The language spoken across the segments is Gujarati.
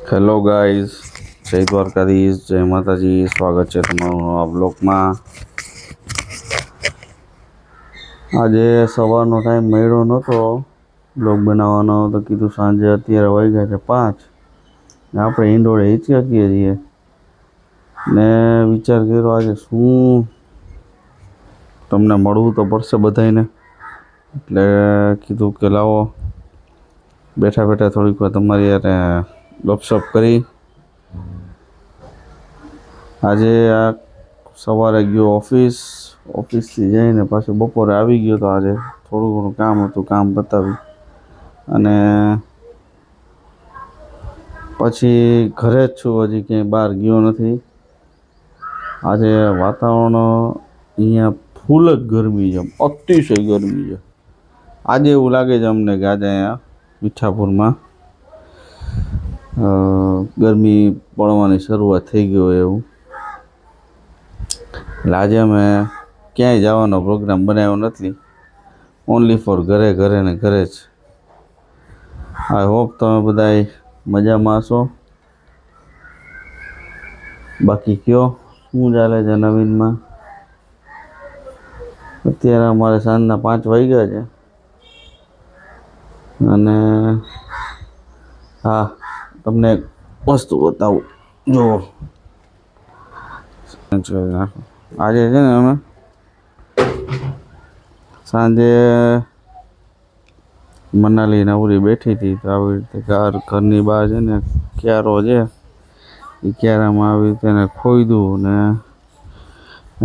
હેલો ગાઈઝ, જય દ્વારકાધીશ, જય માતાજી. સ્વાગત છે તમારું નવા બ્લોગમાં. આજે સવારનો ટાઈમ મળ્યો નહોતો બ્લોગ બનાવવાનો, તો કીધું સાંજે અત્યારે વાગ્યા છે 5 ને આપણે ઈંડોળે હિચકાકીએ છીએ ને વિચાર કર્યો આજે શું તમને મળવું તો પડશે બધાને, એટલે કીધું કે લાવો બેઠા બેઠા થોડીક વાર તમારી યારે ગપશપ કરી. આજે આ સવારે ગયો ઓફિસથી જઈને પાછું બપોરે આવી ગયો, તો આજે થોડું ઘણું કામ હતું, કામ પતાવી અને પછી ઘરે જ છું. હજી ક્યાંય બહાર ગયો નથી. આજે વાતાવરણ અહીંયા ફૂલ જ ગરમી છે, અતિશય ગરમી છે. આજે એવું લાગે છે અમને કે આજે અહીંયા મીઠાપુરમાં ગરમી પડવાની શરૂઆત થઈ ગઈ હોય એવું. એટલે આજે અમે ક્યાંય જવાનો પ્રોગ્રામ બનાવ્યો નથી, ઓનલી ફોર ઘરે ને ઘરે જ. આઈ હોપ તમે બધાય મજામાં હશો. બાકી કયો શું ચાલે છે નવીનમાં? અત્યારે અમારે સાંજના 5 વાગ્યા છે અને હા, તમને એક વસ્તુ બતાવું. જો આજે છે ને અમે સાંજે મનાલી નવરી બેઠી હતી, તો આવી રીતે ઘરની બહાર છે ને ક્યારો છે, એ ક્યારામાં આવી રીતે એને ખોદ્યું ને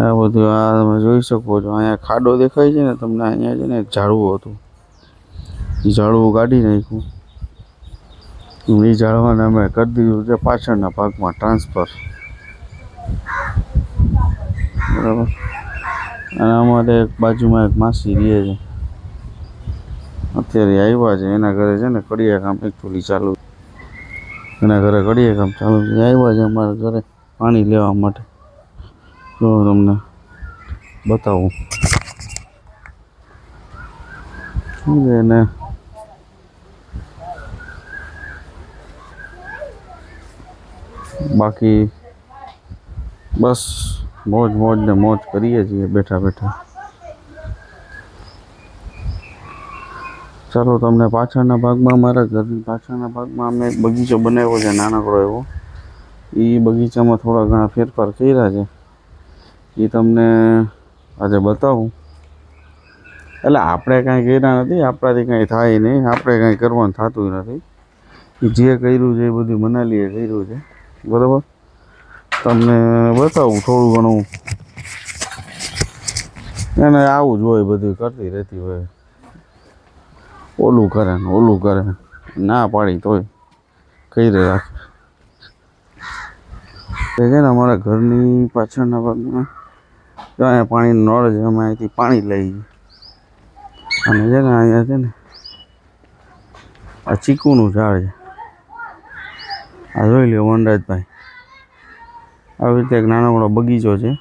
આ બધું. આ તમે જોઈ શકો છો, અહીંયા ખાડો દેખાય છે ને તમને, અહીંયા છે ને એક ઝાડવું હતું, એ ઝાડવું કાઢી નાખ્યું. એ ઝાડવાને અમે કરી દીધું છે પાછળના ભાગમાં ટ્રાન્સફર, બરાબર. અને અમારે એક બાજુમાં એક માસી રહે છે, અત્યારે આવ્યા છે. એના ઘરે છે ને કડિયા કામ એકચ્યુઅલી ચાલુ, એના ઘરે કડિયા કામ ચાલુ છે. આવ્યા છે અમારા ઘરે પાણી લેવા માટે. જો તમને બતાવું શું છે ને, બાકી બસ મોજ ને મોજ કરીએ છીએ બેઠા બેઠા. ચાલો તમને પાછળના ભાગમાં, મારા ઘરની પાછળના ભાગમાં અમે એક બગીચો બનાવ્યો છે નાનકડો એવો. એ બગીચામાં થોડા ઘણા ફેરફાર કર્યા છે, એ તમને આજે બતાવું. એટલે આપણે કાંઈ કર્યા નથી, આપણાથી કાંઈ થાય નહીં, આપણે કાંઈ કરવાનું થતું નથી. એ જે કર્યું છે એ બધું મનાલીએ કર્યું છે, બરાબર. તમને બતાવું થોડું ઘણું. એને આવું જ હોય, બધું કરતી રહેતી હોય, ઓલું કરે ને ઓલું કરે, ના પાડી તોય કરી રાખે. તે છે ને અમારા ઘરની પાછળના ભાગમાં જો અહીંયા પાણીનો નળ છે, અમે અહીંથી પાણી લઈએ. અને છે ને અહીંયા છે ને આ ચીકુનું ઝાડ છે, આ જોઈ લ્યો વનરાજભાઈ. આવી રીતે એક નાનકડો બગીચો છે,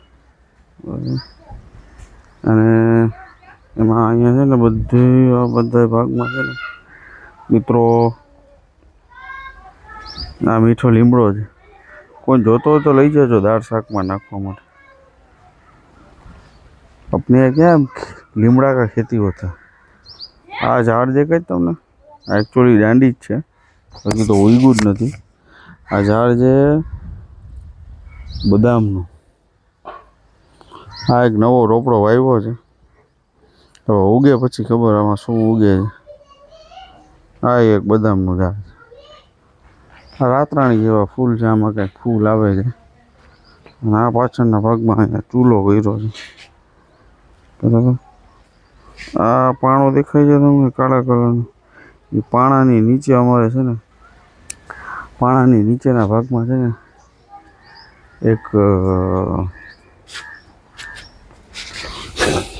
અને એમાં અહીંયા છે ને બધા ભાગમાં છે ને મિત્રો આ મીઠો લીમડો છે. કોઈ જોતો હોય તો લઈ જજો દાળ શાકમાં નાખવા માટે. अपने यहाँ क्या લીમડા કા ખેતી હોતા. આ ઝાડ દેખાય તમને, આ એકચ્યુઅલી દાંડી જ છે, બાકી તો ઉગ્યું જ નથી. આ ઝાડ છે બદામનું. આ એક નવો રોપડો વાવ્યો છે, હવે ઉગે પછી ખબર આમાં શું ઉગે છે. આ એક બદામનું ઝાડ છે. આ રાતરાણી જેવા ફૂલ છે, આમાં કંઈક ફૂલ આવે છે. અને આ પાછળના ભાગમાં અહીંયા ચૂલો કર્યો છે, બરાબર. આ પાણો દેખાય છે તમને કાળા કલરનો, એ પાણાની નીચે અમારે છે ને, પાણાની નીચેના ભાગમાં છે ને એક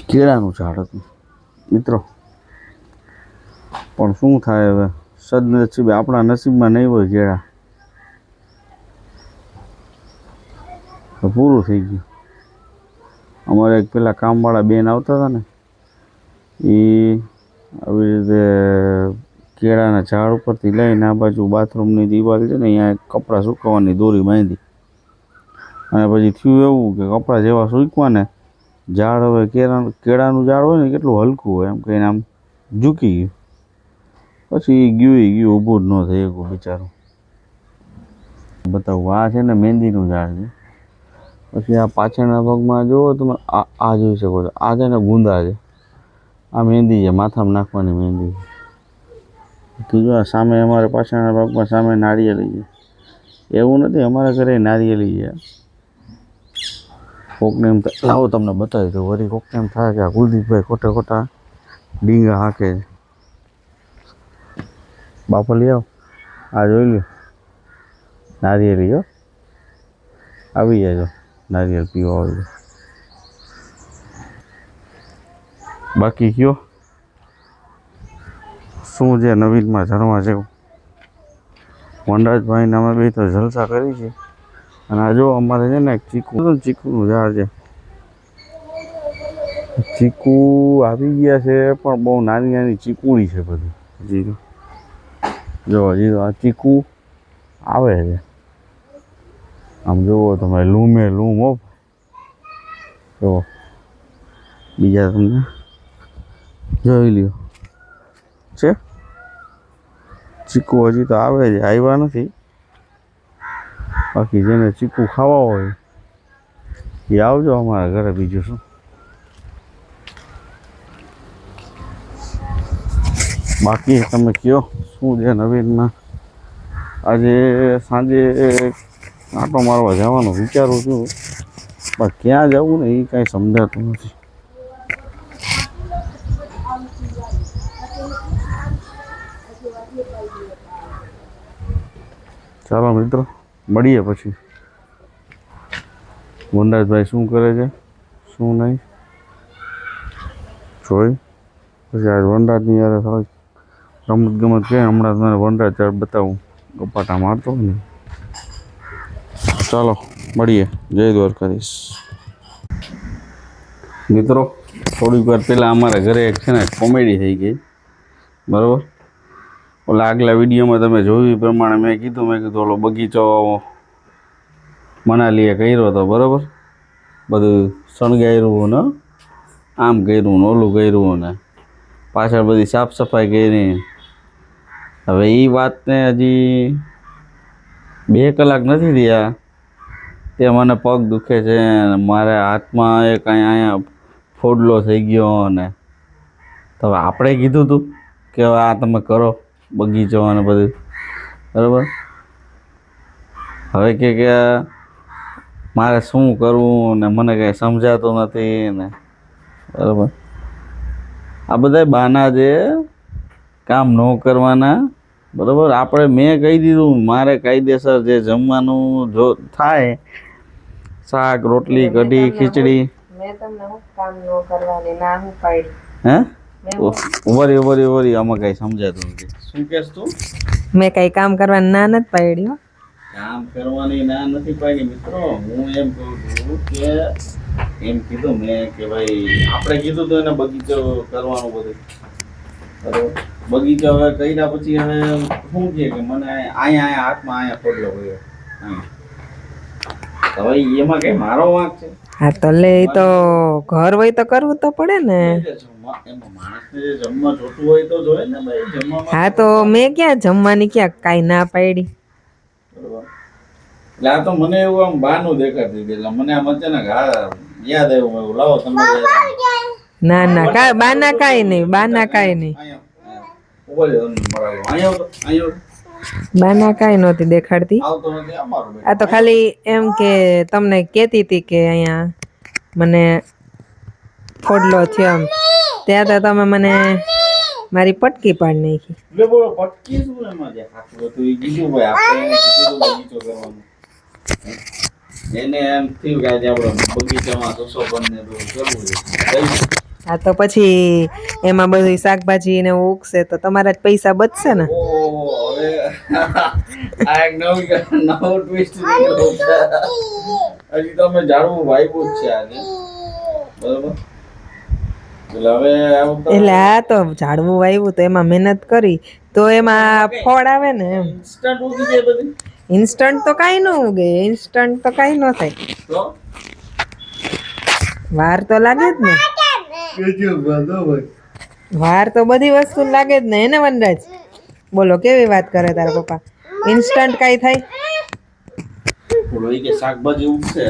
કેળાનું ઝાડ હતું મિત્રો. પણ શું થાય હવે, સદનસીબે આપણા નસીબમાં નહીં હોય કેળા, તો પૂરું થઈ ગયું. અમારે એક પેલા કામવાળા બેન આવતા હતા ને, એ આવી રીતે કેળાના ઝાડ ઉપરથી લઈને આ બાજુ બાથરૂમની દિવાલ છે ને અહીંયા કપડાં સુકવવાની દોરી બાંધી અને પછી થયું એવું કે કપડાં જેવા સૂકવા ને ઝાડ હવે કેળાનું ઝાડ હોય ને કેટલું હલકું હોય એમ કહીને આમ ઝૂકી ગયું પછી ગયું ઊભું જ ન થઈ ગયું બિચારું. બતાવું આ છે ને મહેંદીનું ઝાડ છે. પછી આ પાછળના ભાગમાં જુઓ તમે આ જોઈ શકો છો આ છે ને ગુંદા છે. આ મહેંદી છે માથામાં નાખવાની મહેંદી. કીધું આ સામે અમારે પાછળના ભાગમાં સામે નારિયેળી છે. એવું નથી અમારા ઘરે નારિયેળી છે. કોકને એમ લાવો તમને બતાવી દઉં વળી કોકને એમ થાય કે આ કુલદીપભાઈ ખોટા ડીંગા હાકે છે. બાપા લઈ આવો આ જોઈ લ્યો નારિયેળી હો આવી જાય નારિયેળ પીવા હોય. બાકી કયો શું છે નવીનમાં જણવા જેવું? વનરાજભાઈને અમે બે તો જલસા કરી છે. અને આ જો અમારે છે ને ચીકુનું ઝાડ છે. ચીકુ આવી ગયા છે પણ બહુ નાની ચીકુડી છે બધી. હજી હજી આ ચીકુ આવે છે આમ જુઓ તમે લૂમે લૂમ હો. જો બીજા તમને જોઈ લ્યો છે ચીકુ હજી તો આવે છે આવ્યા નથી. બાકી જેને ચીકુ ખાવા હોય એ આવજો અમારા ઘરે. બીજું શું બાકી તમે કયો શું છે નવીનમાં? આજે સાંજે આંટો મારવા જવાનું વિચારું છું પણ ક્યાં જવું ને એ કાંઈ સમજાતું નથી. ચાલો મિત્રો મળીએ પછી. વનરાજભાઈ શું કરે છે શું નહીં જોઈ પછી આજ વનરાજની યાર થોડીક રમત કે હમણાં મને વનરાજ ચાર બતાવું ગપાટા મારતો ને. ચાલો મળીએ. જય દ્વારકાધીશ. મિત્રો થોડીક વાર પહેલાં અમારા ઘરે એક છે ને કોમેડી થઈ ગઈ બરાબર. ઓલા આગલા વિડીયોમાં તમે જોયું એ પ્રમાણે મેં કીધું ઓલો બગીચો મનાલીએ કર્યો હતો બરાબર. બધું શણગાર્યું ને આમ કર્યું ને ઓલું કર્યું ને પાછળ બધી સાફ સફાઈ કરી. હવે એ વાતને હજી 2 કલાક નથી થયા તે મને પગ દુખે છે ને મારે હાથમાં એક અહીંયા ફોડલો થઈ ગયો ને. તો હવે આપણે કીધું હતું કે હવે આ તમે કરો બગીચો અને બધું બરાબર. હવે કે મારે શું કરવું ને મને કંઈ સમજાતું નથી ને બરાબર. આ બધા બહાના છે કામ ન કરવાના બરાબર. આપણે મેં કહી દીધું મારે કાયદેસર જે જમવાનું જો થાય શાક રોટલી કઢી ખીચડી. મેં તમને હું કામ ન કરવાની ના હું પાડી હે ઉભરી આમાં કઈ સમજાતું નથી. શું કહેશ તું? મેં કઈ કામ કરવાની ના નથી પાડી હો. કામ કરવાની ના નથી પાડી મિત્રો. હું એમ કહું છું કે એમ કીધું મેં કે ભાઈ આપણે કીધું તો એને બગીચો કરવાનું બધું બરાબર. બગીચો હવે કર્યા પછી હવે શું છે કે મને અહીંયા હાથમાં અહીંયા ફોડલો ગયો. હવે એમાં કઈ મારો વાંક છે? હા તો લે તો ઘર હોય તો કરવું તો પડે ને. માણસને જે જમવા જોતું હોય તો જોઈએ ને ભાઈ જમવા. હા તો મેં ક્યાં જમવાની ક્યાં કાંઈ ના પાડી. બરોબર. એટલે આ તો મને એવું આમ બહાનું દેખાતી હતી એટલે મને આમ અચાનક યાદ આવ્યું એવું લાવો તમે. ના ના કાંઈ બાના કાંઈ નહીં બાના કાંઈ નહીં બાના કાંઈ નહોતી દેખાડતી. આ તો ખાલી એમ કે તમને કહેતી હતી કે અહીંયા મને ફોડલો થયો એમ ત્યાં તો તમે મને મારી પટકી પાડી નાખી. પટકી શું એમાં જે ખાતું હતું એ કીધું ભાઈ આપણે કીધું બગીચો કરવાનું. એને એમ થયું કે આજે આપણે બગીચામાં સુશોભનને તો કરવું છે. હા તો પછી એમાં બધું શાકભાજી ને ઉગશે તો તમારા જ પૈસા બચશે ને. હવે આ એક નવો ટ્વિસ્ટ હજી તો અમે ઝાડવું વાવ્યું જ છે આજે બરોબર. એટલે હવે આવું તો એટલે આ તો ઝાડવું વાવ્યું તો એમાં મહેનત કરી તો એમાં ફળ આવે ને એમ. ઇન્સ્ટન્ટ ઉગી જાય બધી ઇન્સ્ટન્ટ તો કાંઈ ન ઉગે, ઇન્સ્ટન્ટ તો કાંઈ ન થાય, તો વાર તો લાગે જ ને. કેજો બાદો ભાઈ વાર તો બધી વસ્તુ લાગે જ ને એને વનરાજ. બોલો કેવી વાત કરે તારા પપ્પા, ઇન્સ્ટન્ટ કાંઈ થાય? બોલો ઈ કે શાકભાજી ઉગશે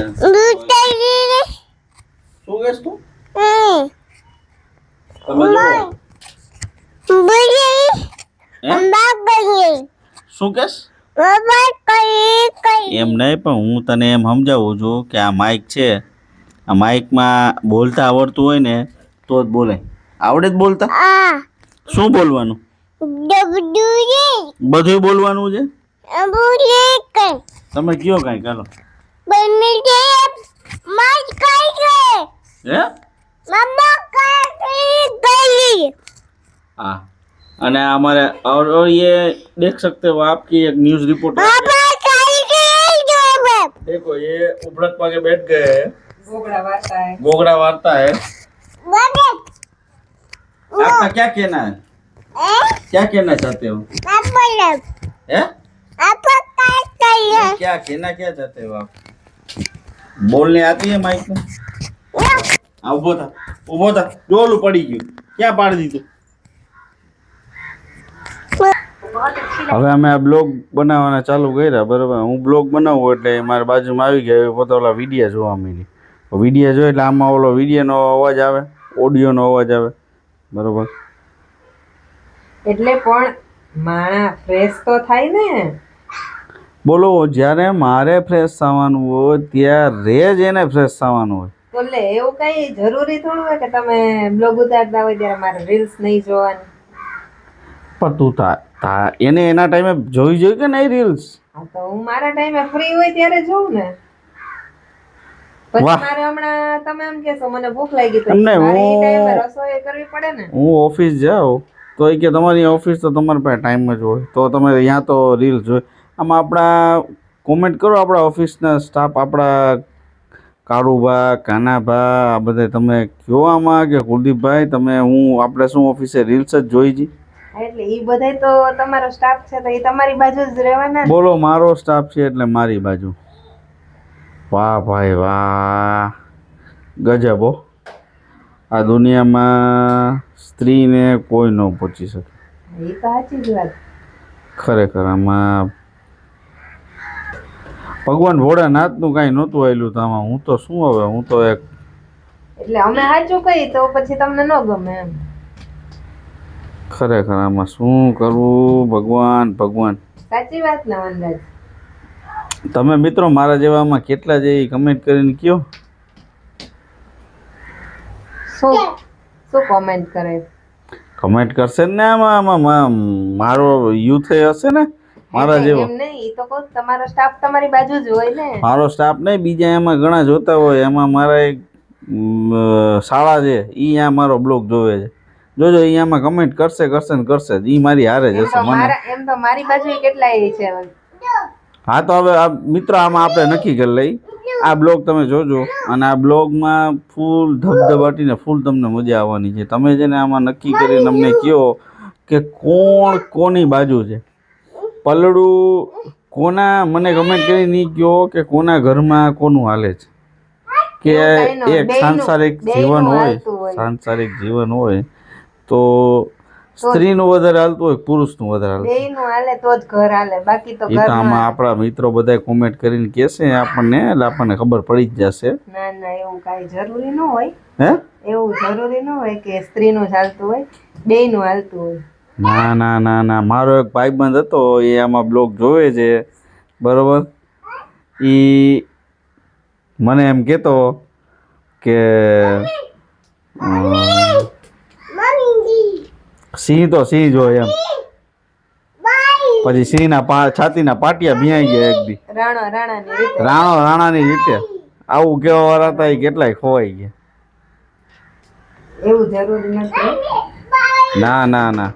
શું કહેશ તું તમે જો શું કહેશ એમ નહીં પણ હું તને એમ સમજાવું છું કે આ માઇક છે, આ માઇકમાં બોલતા આવડતું હોય ને તો જ બોલે. આવડે જ બોલતા? શું બોલવાનું? બધું બોલવાનું છે. તમે કયો કાંઈ ચાલો. હે हाँ अने हमारे और ये देख सकते हो आपकी एक न्यूज़ रिपोर्टर देखो ये उबड़क पाके बैठ गए हैं, गोगड़ा वार्ता है। गोगड़ा वार्ता है। आपका क्या कहना है? क्या कहना चाहते हो? हैं? क्या कहना क्या चाहते हो आप? बोलने आती है माइक में? हाँ उभो था डोलू पड़ी गયું ક્યાં પાડી દીધું? હવે અમે આ બ્લોગ બનાવવાના ચાલુ કર્યા બરાબર. હું બ્લોગ બનાવું એટલે મારા બાજુમાં આવી ગયા પોતે ઓલા વિડીયો જોવા માંડી. વિડીયો જોઈ એટલે આમાં ઓલો વિડીયોનો અવાજ આવે, ઓડિયોનો અવાજ આવે બરાબર. એટલે પણ માણા ફ્રેશ તો થાય ને. બોલો જ્યારે મારે ફ્રેશ થવાનું હોય ત્યારે જ એને ફ્રેશ થવાનું હોય. તો લે એવું કઈ જરૂરી થોડું હોય કે તમે બ્લોગ ઉતારતા હોય ત્યારે મારે રીલ્સ નહીં જોવાની. પણ તું એને એના ટાઈમે જોઈ કે નહીં રીલ્સ? હા તો હું મારા ટાઈમે ફ્રી હોય ત્યારે જોઉં ને. પછી મારે હમણાં તમે એમ કહેશો મને ભૂખ લાગી તો મારે એ ટાઈમે રસોઈ કરવી પડે ને. હું ઓફિસ જાઉં તો એ કે તમારી ઓફિસ તો તમારી પાસે ટાઈમ જ હોય તો તમે અહીંયા તો રીલ્સ જોઈ. આમાં આપણા કોમેન્ટ કરો આપણા ઓફિસના સ્ટાફ, આપણા કાળુભા, કાનાભા, આ બધા તમે કયો આમાં કે કુલદીપભાઈ તમે આપણે શું ઓફિસે રીલ્સ જ જોઈ જી. એટલે ઈ બધાય તો તમારો સ્ટાફ છે તો એ તમારી બાજુ જ રહેવાના. બોલો મારો સ્ટાફ છે એટલે મારી બાજુ. વાહ ભાઈ વાહ, ગજબ હો. આ દુનિયામાં સ્ત્રીને કોઈ ન પહોંચી શકે. એ તો સાચી જ વાત. ખરેખર આમાં ભગવાન ભોળાનાથનું કાંઈ નહોતું આવેલું તો આમાં હું તો શું હવે હું તો એક એટલે અમે સાચું કહી તો પછી તમને ન ગમે એમ. ખરેખર આમાં શું કરવું ભગવાન ભગવાન. સાચી વાત ને વનરાજ. તમે મિત્રો મારા જેવામાં કેટલા જે કમેન્ટ કરીને કયો શું કોમેન્ટ કરે? કમેન્ટ કરશે ને આમાં મારો યુથ હશે ને મારા જેવો. એમ નહીં, ઈ તો કહું તમારો સ્ટાફ તમારી બાજુ જ હોય ને. મારો સ્ટાફ નહીં, બીજા એમાં ઘણા જોતા હોય. એમાં મારા એક શાળા છે ઈ આ મારો બ્લોગ જોવે છે. જોજો અહીંયામાં કમેન્ટ કરશે ને કરશે જ. ઈ મારી હારે જ હશે મને. એમ તો મારી બાજુ કેટલાય છે. હા તો હવે મિત્રો આમાં આપણે નક્કી કરી લઈ. આ બ્લોગ તમે જોજો અને આ બ્લોગમાં ફૂલ ધબધબાટીને ફૂલ તમને મજા આવવાની છે. તમે છે ને આમાં નક્કી કરીને અમને કહો કે કોણ કોની બાજુ છે. પલડું કોના, મને કમેન્ટ કરી નહીં કહો કે કોના ઘરમાં કોનું હાલે છે. કે એક સાંસારિક જીવન હોય તો સ્ત્રીનું વધારે હાલતું હોય પુરુષનું વધારે હાલતું હાલે તો જ ઘર હાલે. બાકી તો આમાં આપણા મિત્રો બધા કોમેન્ટ કરીને કહેશે આપણને એટલે આપણને ખબર પડી જ જશે. ના ના એવું કાંઈ જરૂરી ન હોય. હે એવું જરૂરી ન હોય કે સ્ત્રીનું જ હાલતું હોય, બેયનું હાલતું હોય. ના ના ના ના મારો એક ભાઈબંધ હતો એ આમાં બ્લોગ જોવે છે બરોબર. એ મને એમ કહેતો કે સિંહ તો સિંહ જોય એમ. પછી સિંહના છાતીના પાટિયા ભીંજાઈ ગયા એક દી રાણાની રીતે. આવું કેવા વાળા હતા એ કેટલાય ખોવાઈ ગયા. એવું જરૂરી નથી. ના ના ના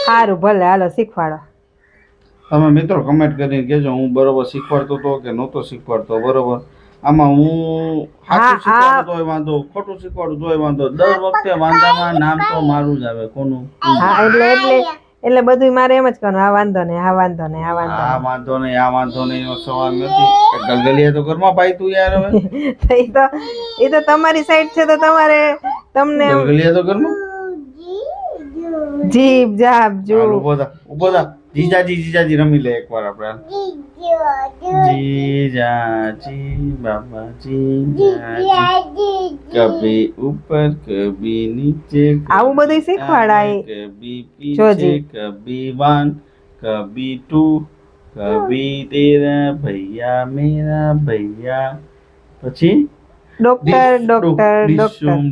સારું ભલે હાલો શીખવાડો. તમે મિત્રો કમેન્ટ કરીને કહેજો હું બરોબર શીખવાડતો હતો કે નહોતો શીખવાડતો બરોબર. આમાં હું હા, સાચું શીખવાડું તોય વાંધો, ખોટું શીખવાડું તોય વાંધો, દર વખતે વાંધામાં નામ તો મારું જ આવે. કોનું? હા એટલે બધું મારે એમ જ કરવાનું, આ વાંધો નહીં, આ વાંધો નહીં, આ વાંધો આ વાંધો નહીં, આ વાંધો નહીં નો સવાલ નથી. ગલગલિયા તો ઘરમાં પાઈ તું યાર હવે. નહીં. એ તો તમારી સાઈડ છે તો તમારે તમને ગલગલિયા તો ઘરમાં. જીભ જાપ જો હાલ ઊભો થા. જીજાજી રમી લે એકવાર આપણે. જીજાજી બાબા જીજાજી, કભી ઉપર કભી નીચે, આવું બધું શીખવાડાય. કભી પીછે જોજી. કભી વન કભી ટુ કભી તેરા ભૈયા મેરા ભૈયા. પછી ડોક્ટર ડિશુમ.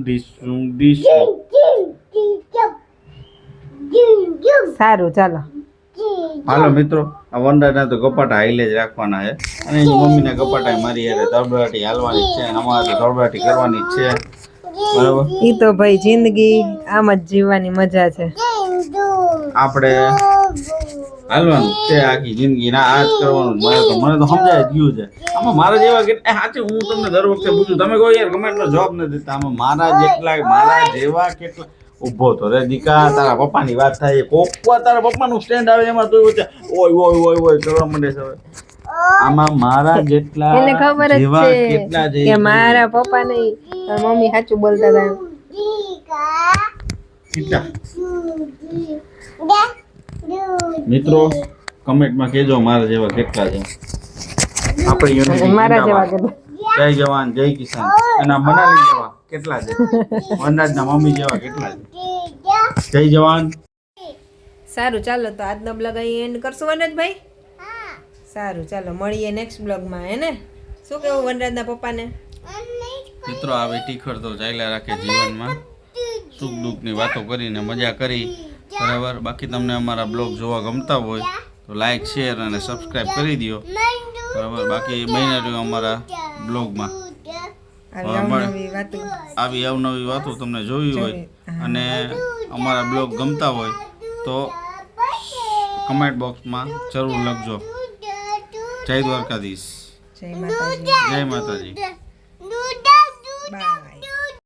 સારું ચાલો. હાલો મિત્રો, આ વનરાજના તો ગપાટા હાઈલે જ રાખવાના છે, અને એની મમ્મીના ગપાટા મારી યારે ધડબડાટી હાલવાની જ છે, અને અમારે તો ધડબડાટી કરવાની જ છે. બરાબર, ઈ તો ભાઈ જિંદગી આમ જ જીવવાની મજા છે. આપણે હાલવાનું છે આખી જિંદગી, ના આ જ કરવાનું. મને તો સમજાય જ ગયું છે. આમાં મારા જેવા કેટલા સાચે, હું તમને દર વખતે પૂછું, તમે કહો યાર કમેન્ટનો જવાબ નથી દેતા. આમાં મારા જેવા કેટલા ઉભો તો રે દીકા, તારા પપ્પાની વાત થાય, કોકવા તારા પપ્પાનું સ્ટેન્ડ આવે એમાં તું વચ્ચે ઓય કરવા માંડે છે. હવે આમાં મારા જેટલા એને ખબર જ જેવા છે કેટલા છે કે મારા પપ્પા નહીં, મમ્મી સાચું બોલતા હતા. કેટલા મિત્રો કમેન્ટમાં કહેજો મારા જેવા કેટલા છે. આપણી યુનિટી મારા જેવા કેટલા? જય જવાન જય કિસાન. અને મનાલી જેવા કેટલા છે? વનરાજના મમ્મી જેવા કેટલા છે? જય જવાન. સારું ચાલો, તો આજનો બ્લોગ અહીં એન્ડ કરશું વનરાજભાઈ. સારું ચાલો, મળીએ નેક્સ્ટ બ્લોગમાં. હે ને શું કેવું વનરાજના પપ્પાને? મિત્રો આવી ટીખર તો ચાલ્યા રાખે જીવનમાં, સુખ દુઃખની વાતો કરીને મજા કરી. બરાબર, બાકી તમને અમારા બ્લોગ જોવા ગમતા હોય તો લાઈક શેર અને સબસ્ક્રાઈબ કરી દો. બરાબર, બાકી બન્યા રહ્યો અમારા બ્લોગમાં. આવી અવનવી વાતો તમને જોવી હોય અને અમારા બ્લોગ ગમતા હોય તો કમેન્ટ બોક્સમાં જરૂર લખજો. જય દ્વારકાધીશ. જય માતાજી. જય માતાજી. બાય.